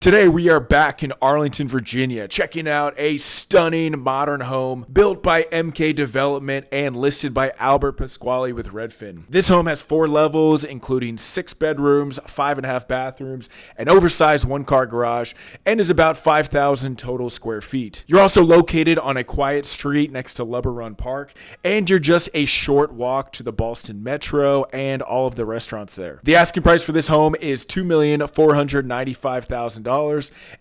Today we are back in Arlington, Virginia, checking out a stunning modern home built by MK Development and listed by Albert Pasquale with Redfin. This home has 4 levels, including 6 bedrooms, 5.5 bathrooms, an oversized 1-car garage, and is about 5,000 total square feet. You're also located on a quiet street next to Lubber Run Park, and you're just a short walk to the Boston Metro and all of the restaurants there. The asking price for this home is $2,495,000.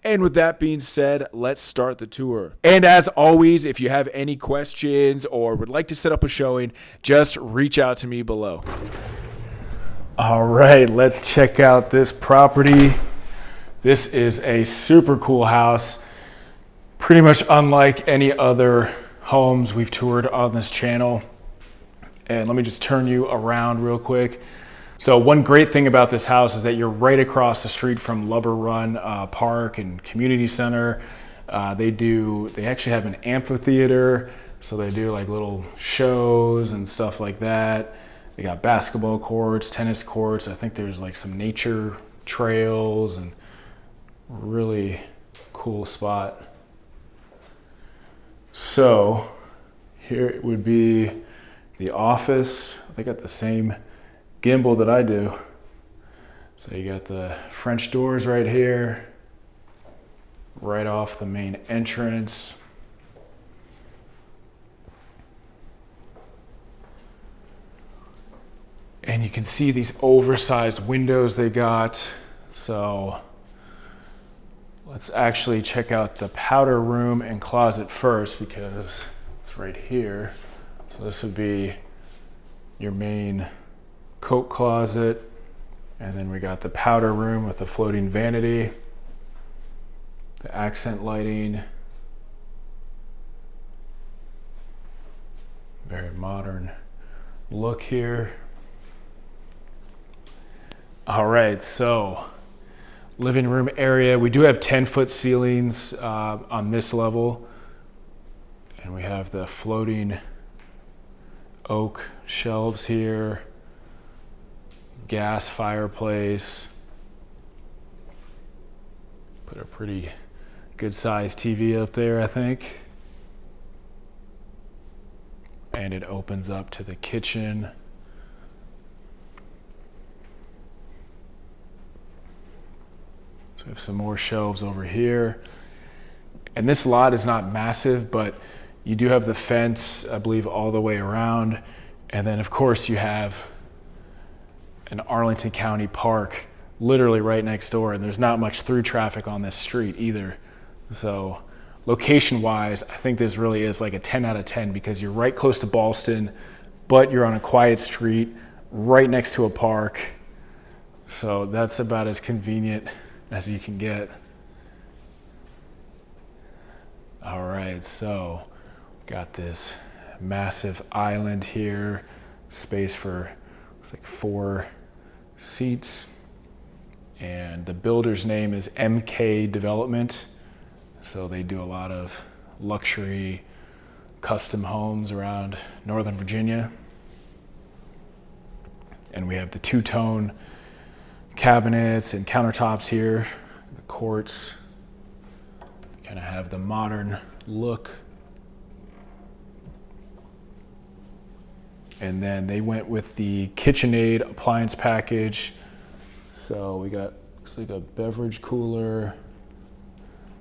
And with that being said, let's start the tour. And as always, if you have any questions or would like to set up a showing, just reach out to me below. All right, let's check out this property. This is a super cool house, pretty much unlike any other homes we've toured on this channel. And let me just turn you around real quick. So one great thing about this house is that you're right across the street from Lubber Run Park and Community Center. They actually have an amphitheater, so they do like little shows and stuff like that. They got basketball courts, tennis courts. I think there's like some nature trails and really cool spot. So here it would be the office. They got the same gimbal that I do. So you got the French doors right here, right off the main entrance. And you can see these oversized windows they got. So let's actually check out the powder room and closet first because it's right here. So this would be your main coat closet, and then we got the powder room with the floating vanity, the accent lighting, very modern look here. All right, so living room area, we do have 10-foot ceilings on this level, and we have the floating oak shelves here, gas fireplace, put a pretty good sized TV up there, I think. And it opens up to the kitchen. So we have some more shelves over here. And this lot is not massive, but you do have the fence, I believe, all the way around. And then of course you have an Arlington County park literally right next door, and there's not much through traffic on this street either. So location wise, I think this really is like a 10 out of 10 because you're right close to Boston, but you're on a quiet street right next to a park. So that's about as convenient as you can get. All right, so got this massive island here, space for looks like 4 seats, and the builder's name is MK Development. So they do a lot of luxury custom homes around Northern Virginia. And we have the 2-tone cabinets and countertops here, the quartz, kind of have the modern look. And then they went with the KitchenAid appliance package. So we got, looks like a beverage cooler.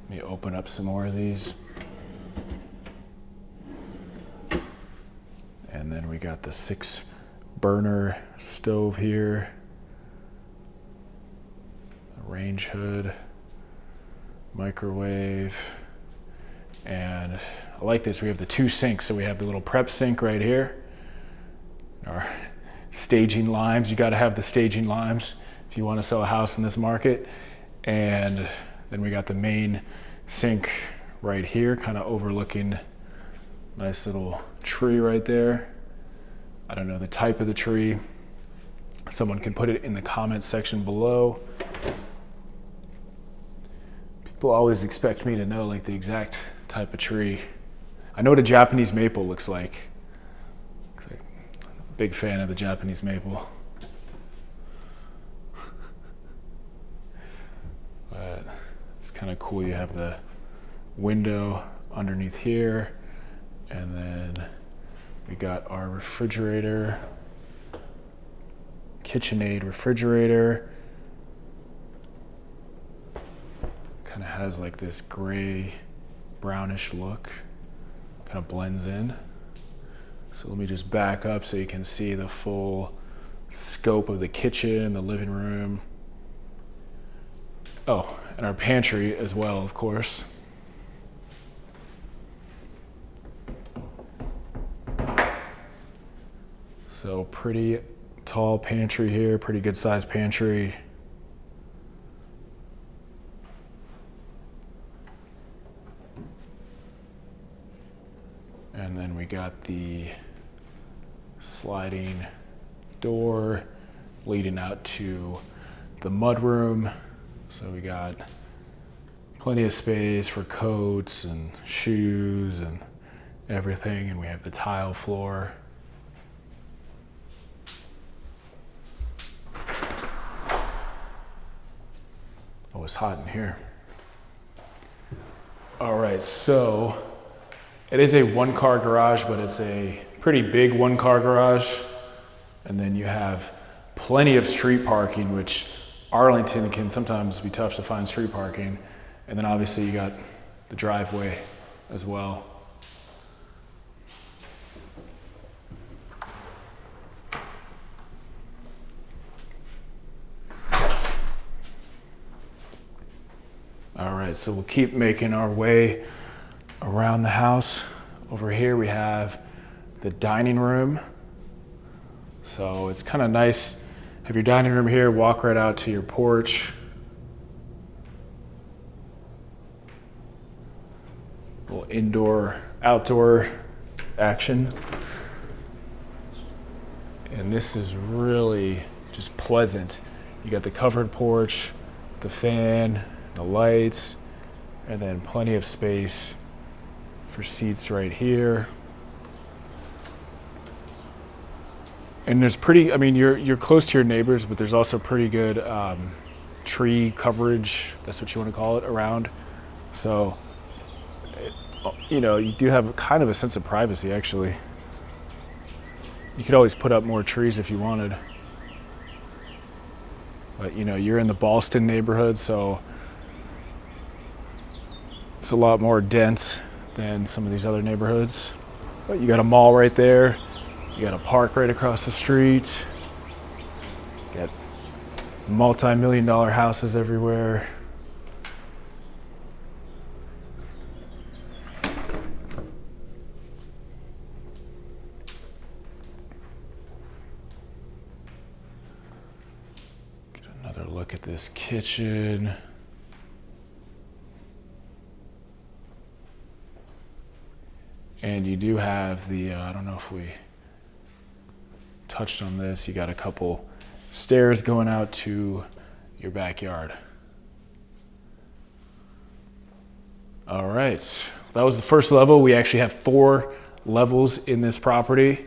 Let me open up some more of these. And then we got the 6-burner stove here. A range hood, microwave. And I like this, we have the 2 sinks. So we have the little prep sink right here. Our staging limes, you got to have the staging limes if you want to sell a house in this market. And then we got the main sink right here, kind of overlooking nice little tree right there. I don't know the type of the tree. Someone can put it in the comments section below. People always expect me to know like the exact type of tree. I know what a Japanese maple looks like. Big fan of the Japanese maple. But It's kind of cool. You have the window underneath here, and then we got our refrigerator, KitchenAid refrigerator. Kind of has like this gray brownish look, kind of blends in. So let me just back up so you can see the full scope of the kitchen, the living room. Oh, and our pantry as well, of course. So pretty tall pantry here, pretty good sized pantry. And then we got the sliding door leading out to the mudroom. So we got plenty of space for coats and shoes and everything. And we have the tile floor. Oh, it's hot in here. All right, so it is a one-car garage, but it's a pretty big one-car garage. And then you have plenty of street parking, which Arlington can sometimes be tough to find street parking. And then obviously you got the driveway as well. All right, so we'll keep making our way around the house. Over here we have the dining room. So it's kind of nice. Have your dining room here, walk right out to your porch. A little indoor, outdoor action. And this is really just pleasant. You got the covered porch, the fan, the lights, and then plenty of space for seats right here. And there's pretty, I mean, you're close to your neighbors, but there's also pretty good tree coverage, if that's what you want to call it, around. So, you know, you do have kind of a sense of privacy, actually. You could always put up more trees if you wanted. But, you know, you're in the Ballston neighborhood, so it's a lot more dense than some of these other neighborhoods. But you got a mall right there. You got a park right across the street. You got multi-million-dollar houses everywhere. Get another look at this kitchen. And you do have the, I don't know if we touched on this, you got a couple stairs going out to your backyard. All right, that was the first level. We actually have 4 levels in this property.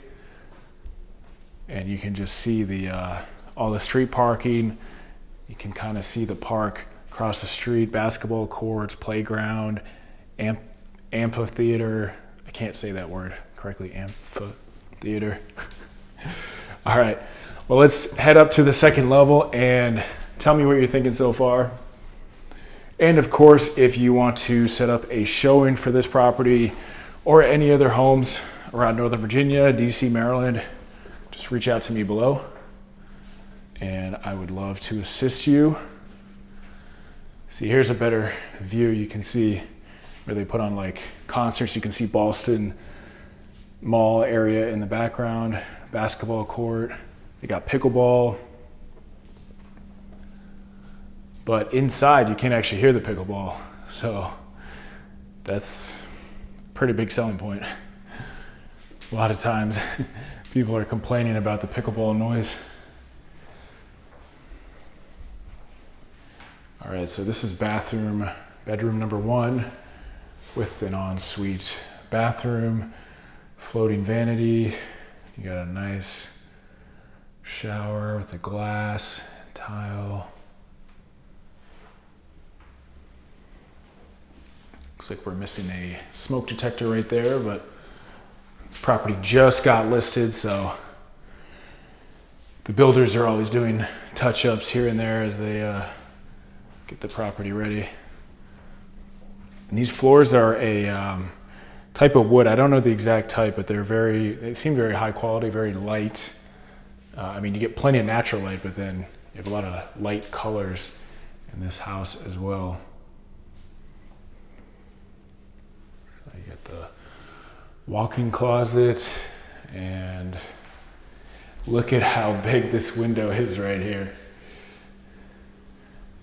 And you can just see the all the street parking. You can kind of see the park across the street, basketball courts, playground, amphitheater. I can't say that word correctly, amphitheater. All right, well, let's head up to the second level and tell me what you're thinking so far. And of course, if you want to set up a showing for this property or any other homes around Northern Virginia, DC, Maryland, just reach out to me below and I would love to assist you. See, here's a better view. You can see where they put on like concerts. You can see Ballston Mall area in the background, basketball court. They got pickleball. But inside you can't actually hear the pickleball. So that's a pretty big selling point. A lot of times people are complaining about the pickleball noise. All right, so this is bedroom number 1 with an ensuite bathroom, floating vanity. You got a nice shower with a glass, tile. like we're missing a smoke detector right there, but this property just got listed, so the builders are always doing touch-ups here and there as they get the property ready. And these floors are a type of wood. I don't know the exact type, but they seem very high quality, very light. I mean, you get plenty of natural light, but then you have a lot of light colors in this house as well. So you got the walk-in closet, and look at how big this window is right here.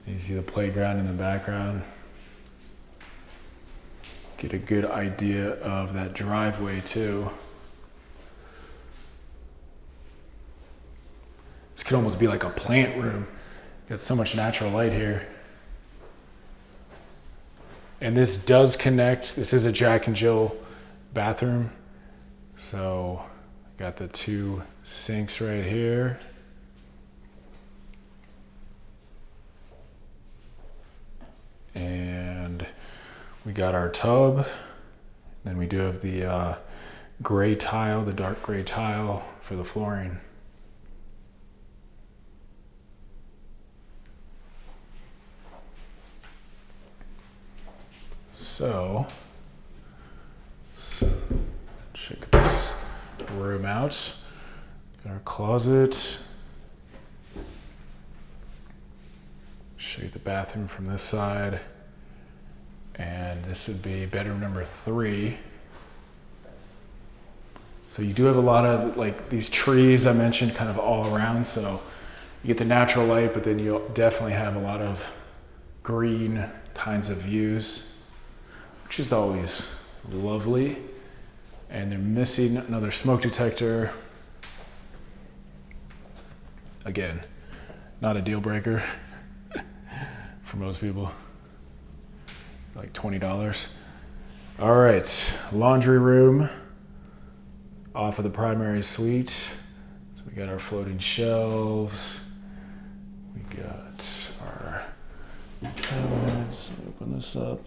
You see the playground in the background. Get a good idea of that driveway too. This could almost be like a plant room. Got so much natural light here. And this does connect. This is a Jack and Jill bathroom. So got the two sinks right here. And we got our tub. Then we do have the gray tile, the dark gray tile for the flooring. So let's check this room out. Got our closet. Show you the bathroom from this side. And this would be bedroom number 3. So you do have a lot of like these trees I mentioned kind of all around. So you get the natural light, but then you'll definitely have a lot of green kinds of views, which is always lovely. And they're missing another smoke detector. Again, not a deal breaker for most people. Like $20. All right, laundry room off of the primary suite. So we got our floating shelves. We got our cabinets. Let me open this up.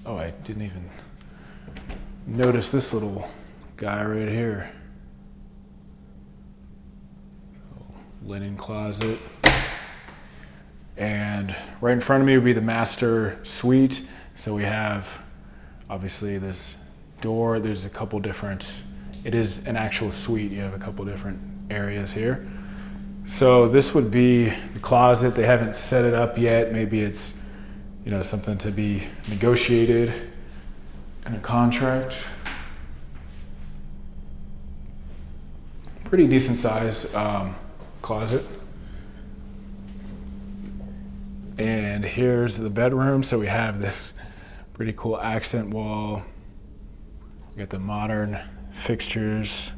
Oh, I didn't even notice this little guy right here. Linen closet. And right in front of me would be the master suite. So we have obviously this door. There's a couple different, it is an actual suite. You have a couple different areas here. So this would be the closet. They haven't set it up yet. Maybe it's, you know, something to be negotiated in a contract. Pretty decent size closet. And here's the bedroom. So we have this pretty cool accent wall. We got the modern fixtures.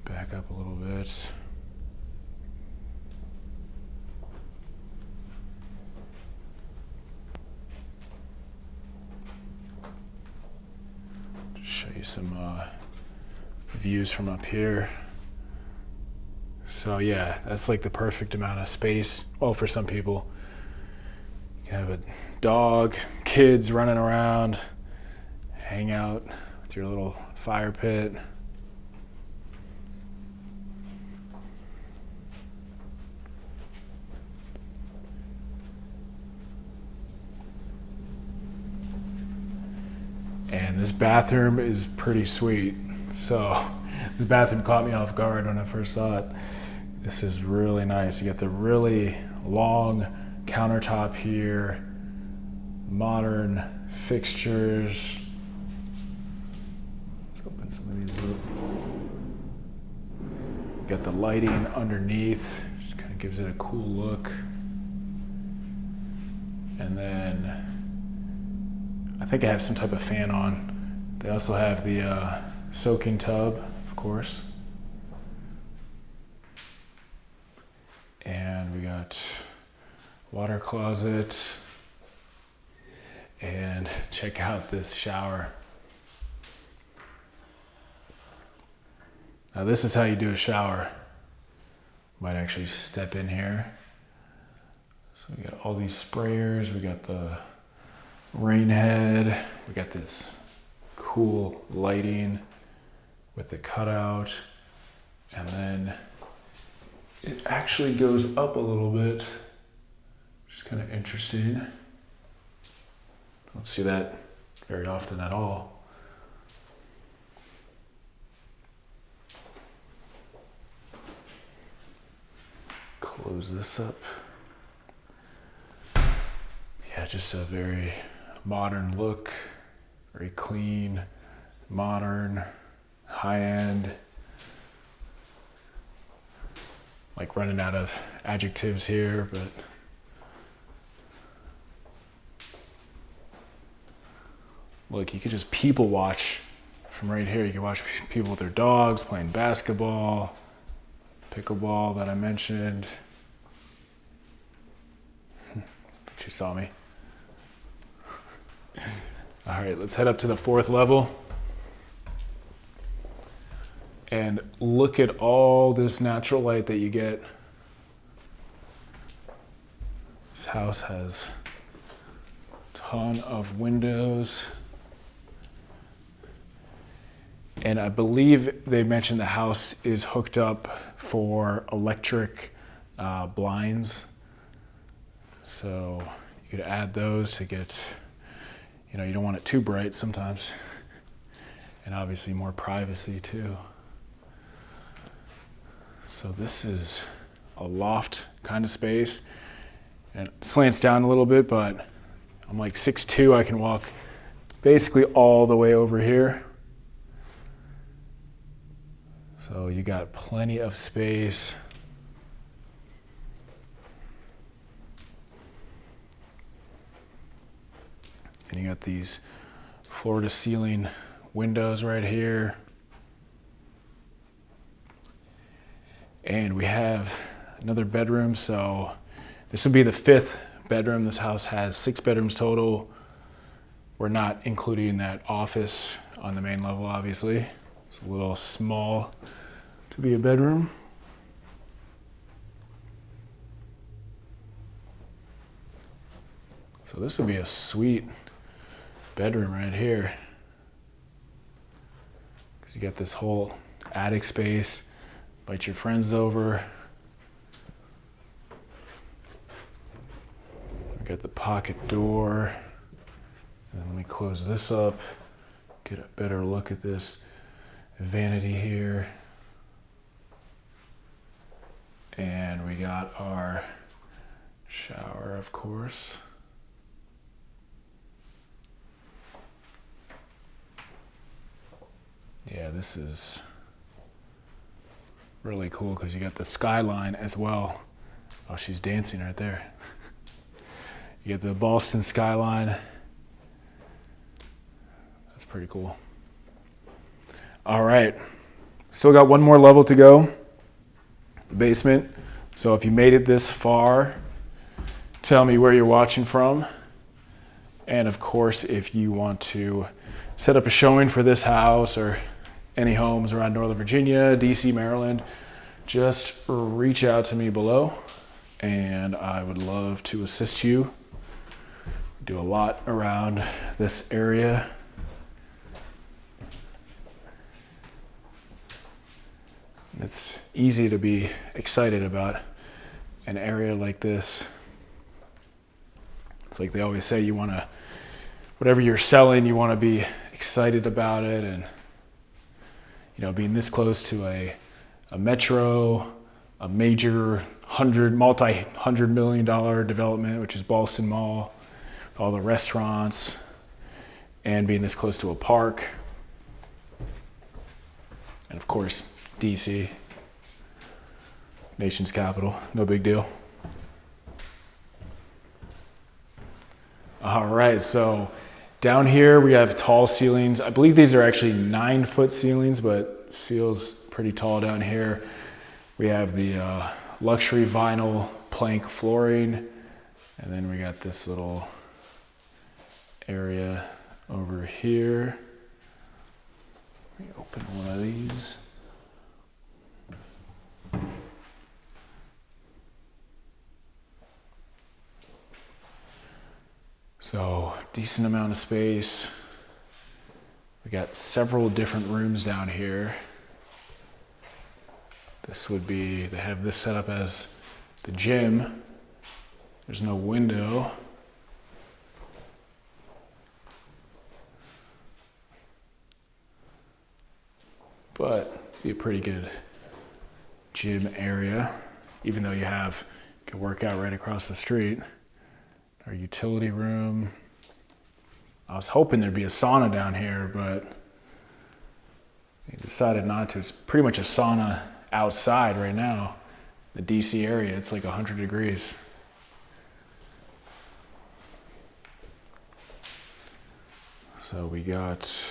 Back up a little bit. Just show you some views from up here. So yeah, that's like the perfect amount of space. Well, for some people, you can have a dog, kids running around, hang out with your little fire pit. And this bathroom is pretty sweet. So this bathroom caught me off guard when I first saw it. This is really nice. You get the really long countertop here, modern fixtures. Let's open some of these up. Got the lighting underneath, just kind of gives it a cool look. And then I think I have some type of fan on. They also have the soaking tub, of course. And we got water closet. And and check out this shower. Now this is how you do a shower. Might actually step in here. So we got all these sprayers, we got the rain head, we got this cool lighting with the cutout, and then it actually goes up a little bit, which is kind of interesting. Don't see that very often at all. Close this up. Yeah, just a very modern look, very clean, modern, high-end. Like running out of adjectives here, but look, you could just people watch from right here. You can watch people with their dogs playing basketball, pickleball that I mentioned. She saw me. All right, let's head up to the 4th level and look at all this natural light that you get. This house has a ton of windows. And I believe they mentioned the house is hooked up for electric blinds. So you could add those to get, you know, you don't want it too bright sometimes. And obviously more privacy too. So this is a loft kind of space. And it slants down a little bit, but I'm like 6'2", I can walk basically all the way over here. So you got plenty of space. And you got these floor to ceiling windows right here. And we have another bedroom. So this will be the 5th bedroom. This house has 6 bedrooms total. We're not including that office on the main level, obviously. It's a little small to be a bedroom. So this would be a sweet bedroom right here. Because you got this whole attic space, invite your friends over. We got the pocket door. And then let me close this up, get a better look at this vanity here. And we got our shower, of course. Yeah, this is really cool because you got the skyline as well. Oh, she's dancing right there. You get the Boston skyline. That's pretty cool. All right, still got one more level to go, the basement. So if you made it this far, tell me where you're watching from. And of course, if you want to set up a showing for this house or any homes around Northern Virginia, DC, Maryland, just reach out to me below and I would love to assist you. Do a lot around this area. It's easy to be excited about an area like this. It's like they always say, you want to, whatever you're selling, you want to be excited about it. And, you know, being this close to a metro, a major multi-hundred million dollar development, which is Boston Mall, with all the restaurants, and being this close to a park. And of course, DC, nation's capital, no big deal. All right, so down here we have tall ceilings. I believe these are actually 9-foot ceilings, but feels pretty tall down here. We have the luxury vinyl plank flooring, and then we got this little area here. Let me open one of these. So, decent amount of space. We got several different rooms down here. This would be, they have this set up as the gym. There's no window. But be a pretty good gym area, even though you can work out right across the street. Our utility room. I was hoping there'd be a sauna down here, but they decided not to. It's pretty much a sauna outside right now. The DC area, it's like 100 degrees. So we got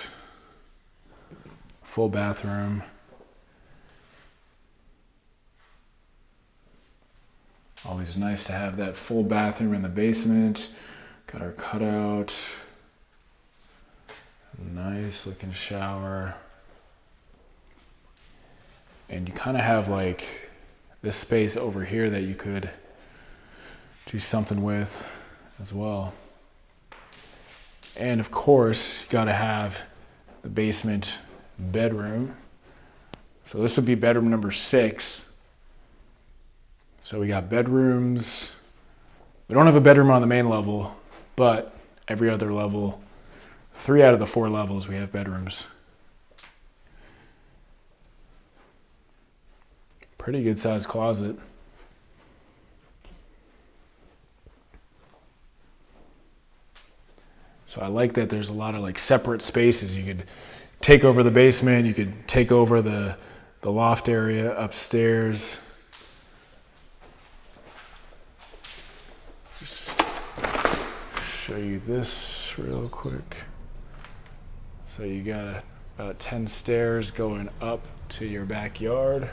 full bathroom. Always nice to have that full bathroom in the basement. Got our cutout. Nice looking shower. And you kind of have like this space over here that you could do something with as well. And of course, you gotta have the basement bedroom. So this would be bedroom number 6. So we got bedrooms. We don't have a bedroom on the main level, but every other level, 3 out of the 4 levels, we have bedrooms. Pretty good sized closet. So I like that there's a lot of like separate spaces. You could take over the basement, you could take over the loft area upstairs. Just show you this real quick. So you got about 10 stairs going up to your backyard.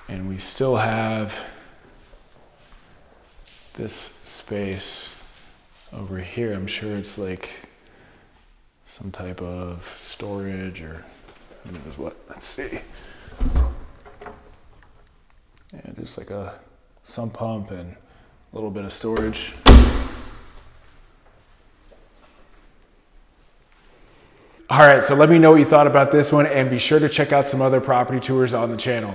And we still have this space over here. I'm sure it's like some type of storage or who knows what. Let's see. Yeah, just like a sump pump and a little bit of storage. All right, so let me know what you thought about this one and be sure to check out some other property tours on the channel.